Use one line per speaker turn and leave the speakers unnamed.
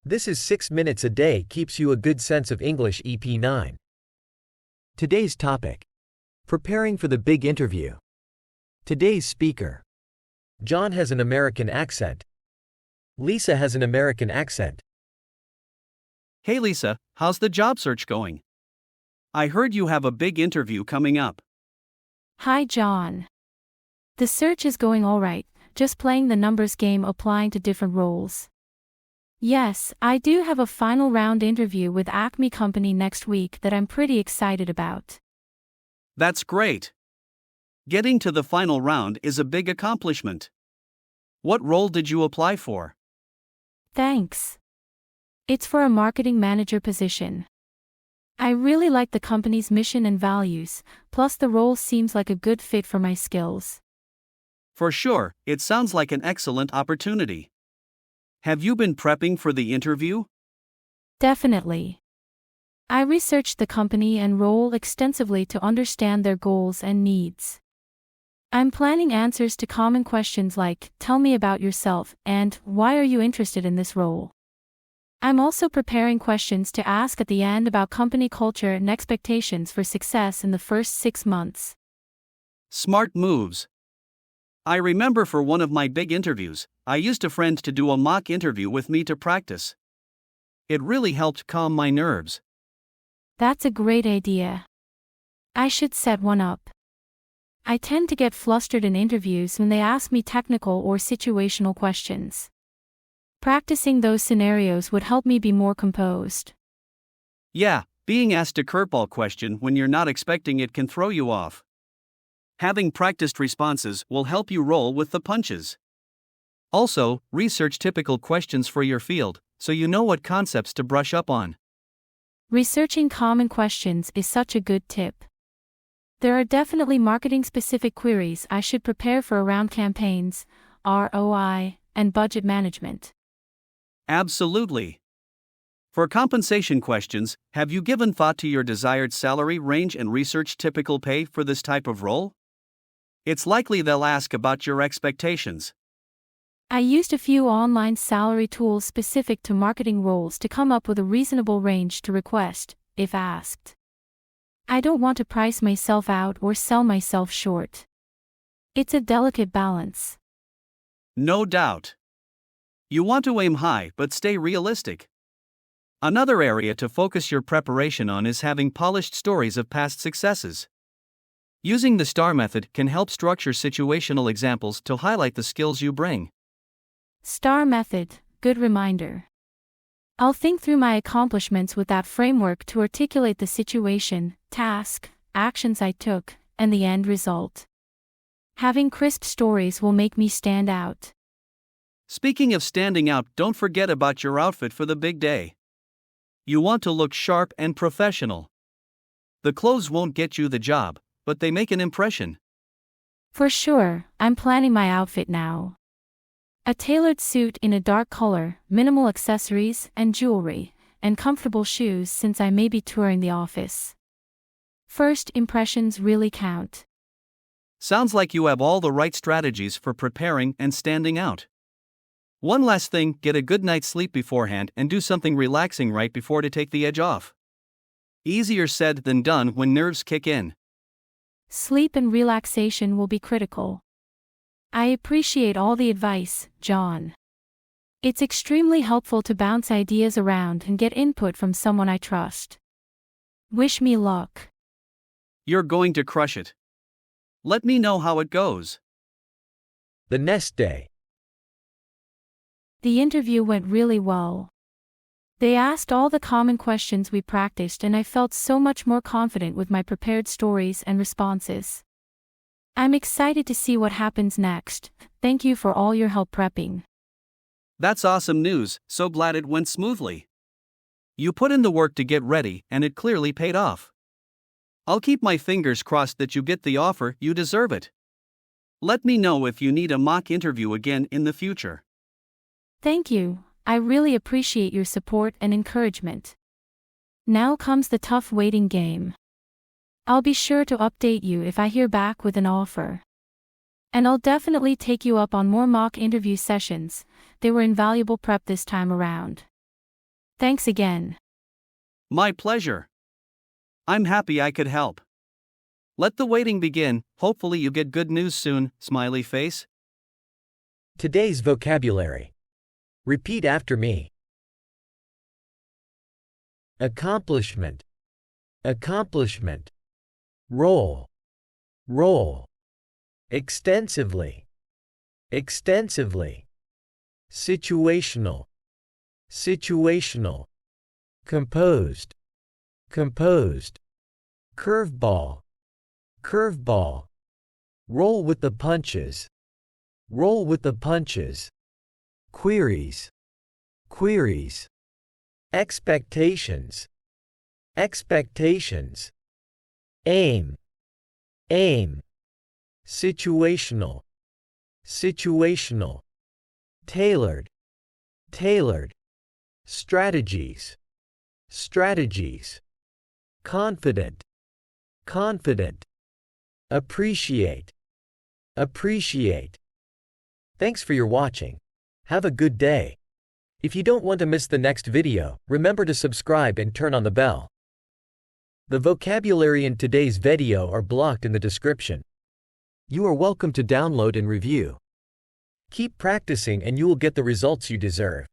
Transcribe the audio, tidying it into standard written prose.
This is 6 minutes a day keeps you a good sense of English EP9. Today's topic. Preparing for the big interview. Today's speaker. John has an American accent. Lisa has an American accent.
Hey Lisa, how's the job search going? I heard you have a big interview coming up.
Hi John. The search is going alright, just playing the numbers game applying to different roles. Yes, I do have a final round interview with Acme Company next week that I'm pretty excited about.
That's great. Getting to the final round is a big accomplishment. What role did you apply for?
Thanks. It's for a marketing manager position. I really like the company's mission and values, plus the role seems like a good fit for my skills.
For sure, it sounds like an excellent opportunity. Have you been prepping for the interview?
Definitely. I researched the company and role extensively to understand their goals and needs. I'm planning answers to common questions like, tell me about yourself, and why are you interested in this role? I'm also preparing questions to ask at the end about company culture and expectations for success in the first 6 months.
Smart moves. I remember for one of my big interviews, I used a friend to do a mock interview with me to practice. It really helped calm my nerves.
That's a great idea. I should set one up. I tend to get flustered in interviews when they ask me technical or situational questions. Practicing those scenarios would help me be more composed.
Yeah, being asked a curveball question when you're not expecting it can throw you off. Having practiced responses will help you roll with the punches. Also, research typical questions for your field, so you know what concepts to brush up on.
Researching common questions is such a good tip. There are definitely marketing-specific queries I should prepare for around campaigns, ROI, and budget management.
Absolutely. For compensation questions, have you given thought to your desired salary range and researched typical pay for this type of role? It's likely they'll ask about your expectations.
I used a few online salary tools specific to marketing roles to come up with a reasonable range to request, if asked. I don't want to price myself out or sell myself short. It's a delicate balance.
No doubt. You want to aim high but stay realistic. Another area to focus your preparation on is having polished stories of past successes. Using the STAR method can help structure situational examples to highlight the skills you bring.
STAR method, good reminder. I'll think through my accomplishments with that framework to articulate the situation, task, actions I took, and the end result. Having crisp stories will make me stand out.
Speaking of standing out, don't forget about your outfit for the big day. You want to look sharp and professional. The clothes won't get you the job, but they make an impression.
For sure, I'm planning my outfit now. A tailored suit in a dark color, minimal accessories and jewelry, and comfortable shoes since I may be touring the office. First impressions really count.
Sounds like you have all the right strategies for preparing and standing out. One last thing, get a good night's sleep beforehand and do something relaxing right before to take the edge off. Easier said than done when nerves kick in.
Sleep and relaxation will be critical. I appreciate all the advice, John. It's extremely helpful to bounce ideas around and get input from someone I trust. Wish me luck.
You're going to crush it. Let me know how it goes.
The next day.
The interview went really well. They asked all the common questions we practiced and I felt so much more confident with my prepared stories and responses. I'm excited to see what happens next. Thank you for all your help prepping.
That's awesome news, so glad it went smoothly. You put in the work to get ready and it clearly paid off. I'll keep my fingers crossed that you get the offer, you deserve it. Let me know if you need a mock interview again in the future.
Thank you, I really appreciate your support and encouragement. Now comes the tough waiting game. I'll be sure to update you if I hear back with an offer. And I'll definitely take you up on more mock interview sessions. They were invaluable prep this time around. Thanks again.
My pleasure. I'm happy I could help. Let the waiting begin. Hopefully you get good news soon, smiley face.
Today's vocabulary. Repeat after me. Accomplishment. Accomplishment. Role. Role. Extensively. Extensively. Situational. Situational. Composed. Composed. Curveball. Curveball. Roll with the punches. Roll with the punches. Queries. Queries. Expectations. Expectations. Aim. Aim. Situational. Situational. Tailored. Tailored. Strategies. Strategies. Confident. Confident. Appreciate. Appreciate. Thanks for your watching. Have a good day. If you don't want to miss the next video, remember to subscribe and turn on the bell. The vocabulary in today's video are blocked in the description. You are welcome to download and review. Keep practicing and you will get the results you deserve.